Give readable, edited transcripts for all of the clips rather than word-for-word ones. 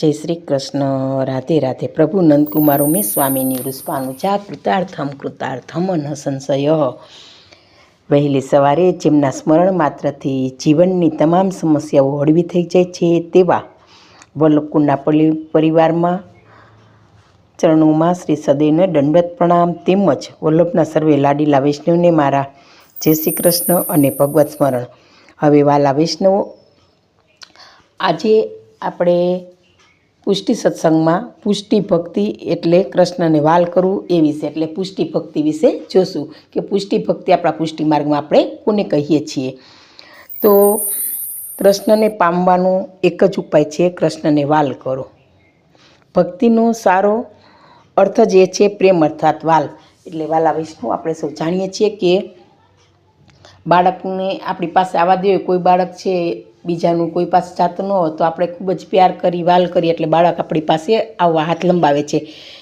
जय श्री कृष्ण। राधे राधे। प्रभु नंदकुमार उमेश स्वामी रुष्पानुजा कृतार्थम कृतार्थम न संशय। वहेली सवारे जेमना स्मरण मात्रथी जीवननी तमाम समस्याओं हळवी थई जाय छे तेवा वल्लभकुंडना परिवारमां चरणों श्री सदैवने दंडवत प्रणाम। तेमज वल्लभना सर्वे लाडीला वैष्णवने मारा जय श्री कृष्ण अने भगवत स्मरण। हवे वाला वैष्णवो, आजे आपणे पुष्टि सत्संग में पुष्टि भक्ति एटले कृष्ण ने वाल करवू ए विषे एटले पुष्टि भक्ति विषे जोशुं कि पुष्टि भक्ति आपणा पुष्टि मार्ग में आपणे कोने कहीए छीए। तो कृष्ण ने पामवानो एक ज उपाय छे, कृष्ण ने वाल करो। भक्तिनो सारो अर्थ ज छे प्रेम अर्थात वाल। एटले वाला विष्णु आपणे सौ जाणीए छीए कि बाळकने आपणी पासे आवा दे, कोई बाळक छे बीजानुं कोई पासे जातो न हो तो आपणे खूब ज प्यार करी वाल करी एटले बाळक आपणी पासे आववा हाथ लंबावे छे।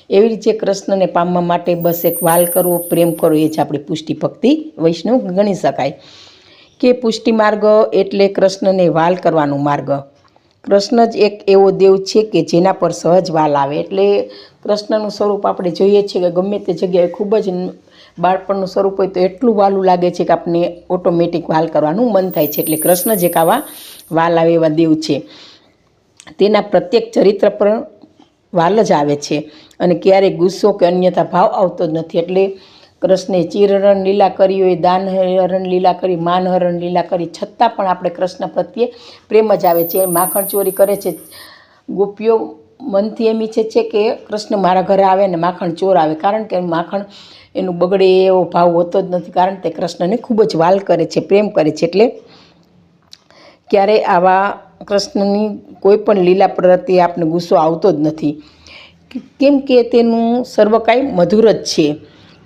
एवी रीते कृष्णने पामवा माटे बस एक वाल करवो, प्रेम करो, ए ज आपणी पुष्टि भक्ति वैष्णव गणी शकाय। कि पुष्टि मार्ग एटले कृष्णने वाल करवानो मार्ग। कृष्ण ज एक एवो देव छे कि जेना पर सहज वाल आवे। एटले कृष्णनुं स्वरूप आपणे जोईए छीए कि गमे ते जग्याए खूब ज बाळपणनुं स्वरूप होय तो एटલું वाલુं लागे छे कि आपने ऑटोमेटिक वाल करवानुं मन थाय छे। एटले कृष्ण ज एक आवा वाल आवे एवा देव छे। तेना प्रत्येक चरित्र पर वाल ज आवे छे अने क्यारेय गुस्सो के अन्यथा भाव आवतो ज नथी। एटले कृष्णे चीरहरण लीला करी होय, दानहरण लीला करी, मानहरण लीला करी, छतां पण आपणे कृष्ण प्रत्ये प्रेम ज आवे छे। माखण चोरी करे छे गोपीओ मनथी एम ईच्छे छे कि कृष्ण मारा घरे आवे ने माखण चोर आवे, कारण के माखण एनुं बगड़े एवो भाव होतो ज नथी, कारण ते कृष्णने खूब ज वाल करे छे, प्रेम करे छे। एटले क्यारे आवा कृष्णनी कोई पण लीला प्रत्ये आपने गुस्सो आवतो ज नथी, केम के तेनुं सर्व कांई मधुर ज छे।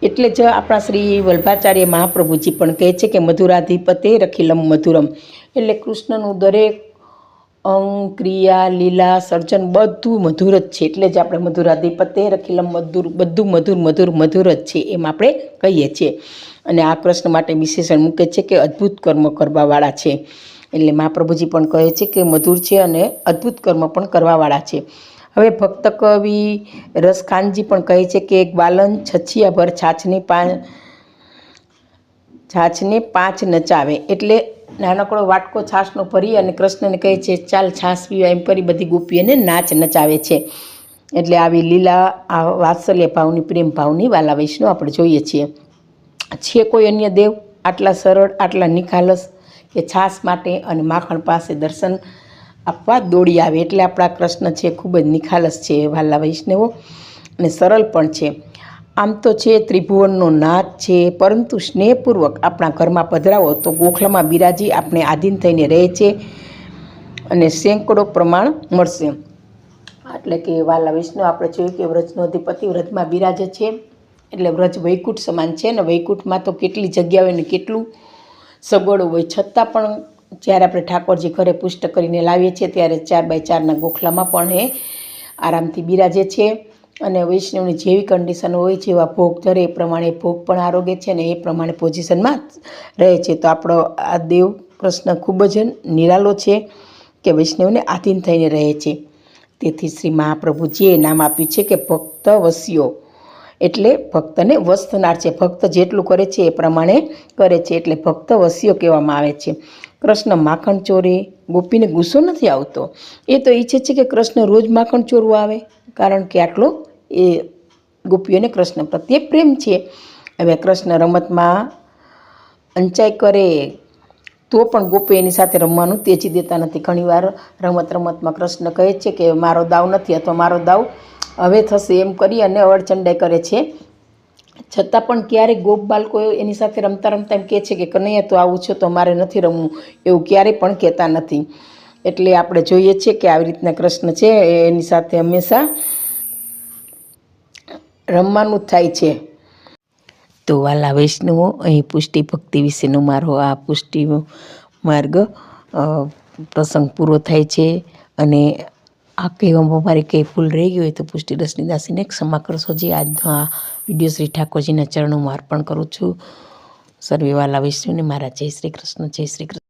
एटले ज आपणा श्री वल्लभाचार्य महाप्रभुजी पण कहे छे कि मधुराधिपते रखिलम मधुरम। एटले कृष्णनुं दरेक अंग क्रिया लीला सर्जन बधुं मधुर ज छे। एटले ज आपणे मधुराधिपते रखिलम मधुर, बधुं मधुर मधुर मधुर ज छे एम आपणे कहीए छीए। अने आ कृष्ण माटे विशेषण मूके छे कि अद्भुत कर्म करवावाळा छे। एटले महाप्रभुजी पण कहे छे कि मधुर छे अने अद्भुत कर्म पण करवावाळा छे। हवे भक्त कवि रसखानजी पण कहे छे कि एक बालन छछिया भर छाछने पांच नचावे। एटले नानकड़ो वाटको छाशनो भरी अने कृष्णने कहे छे चाल छाश पीवा, एम करी बधी गोपीओने नाच नचावे छे। एटले आवी लीला आ वात्सल्य भावनी प्रेम भावनी वाला वैष्णव आपणे जोईए छीए। छे कोई अन्य देव आटला सरळ आटला निखालस कि छाश माटे अने माखण पासे दर्शन आपवा दौड़ी आवे। एटले आपणा कृष्ण छे खूब ज निखालस छे वाला वैष्णवो अने सरल पण छे। आम तो छे त्रिभुवननो नाथ छे, परंतु स्नेहपूर्वक आपणा घरमां पधरावो तो गोखलामां बिराजी आपणे आधीन थईने रहे छे अने सेंकड़ो प्रमाण मळशे। एटले कि वाला वैष्णव आपणे जोयुं कि व्रजनो अधिपति व्रजमां बिराजे छे। एटले व्रज वैकुंठ समान छे ने वैकुंठमां तो केटली जग्याओ ने केटલું सगवडो होय, छतां पण ज्यारे आपणे ठाकोरजी घरे पुष्ट करीने लावीए छीए त्यारे 4x4 गोखलामां पण ए आरामथी बिराजे छे। अने वैष्णवनी जेवी कंडिशन होय, जेवा भोग धरे ए प्रमाणे भोग पण आरोगे छे ने ए प्रमाणे पोजिशनमां रहे छे। तो आपणो आ देव कृष्ण खूब ज निरालो छे कि वैष्णवने आधीन थईने रहे छे। तेथी श्री महाप्रभुजीए नाम आप्युं छे कि भक्त वश्यो। एटले भक्तने वश थनार छे। भक्त जेटલું करे छे ए प्रमाणे करे छे, एटले भक्त वश्यो कहेवामां आवे छे। कृष्ण माखण चोरे, गोपीने गुस्सो नथी आवतो। ए तो ईच्छे छे कि कृष्ण रोज माखण चोरवा आवे, कारण के आटलो ए गोपीओने कृष्ण प्रत्ये प्रेम छे। हवे कृष्ण रमतमां अंचाई करे तो पण गोपीओ एनी साथे रमवानुं तेजी देता नथी। घणीवार रमत रमतमां कृष्ण कहे छे कि मारो दाव नथी अथवा मारो दाव हवे थशे एम करी अने अवळचंडाई करे छे। छतां पण क्यारेय गोप बाळको एनी साथे रमता रमता एम कहे छे कि कन्हैया तो आवुं छे तो मारे नथी रमવું, एवुं क्यारेय पण कहेता नथी। एटले आपणे जोईए छीए कि આવી રીતના કૃષ્ણ છે એની સાથે હંમેશા રમવાનું જ થાય છે। તો વાલા વૈષ્ણવો, અહીં પુષ્ટિ ભક્તિ વિશેનો મારો આ પુષ્ટિ માર્ગ પ્રસંગ પૂરો થાય છે। અને આ કહેવામાં મારી કંઈ ભૂલ રહી ગઈ હોય તો પુષ્ટિ રસની દાસીને ક્ષમા કરશો। જે આજનો આ વિડીયો શ્રી ઠાકોરજીના ચરણોમાં અર્પણ કરું છું। સર્વે વાલા વૈષ્ણવને મારા જય શ્રી કૃષ્ણ, જય શ્રી કૃષ્ણ।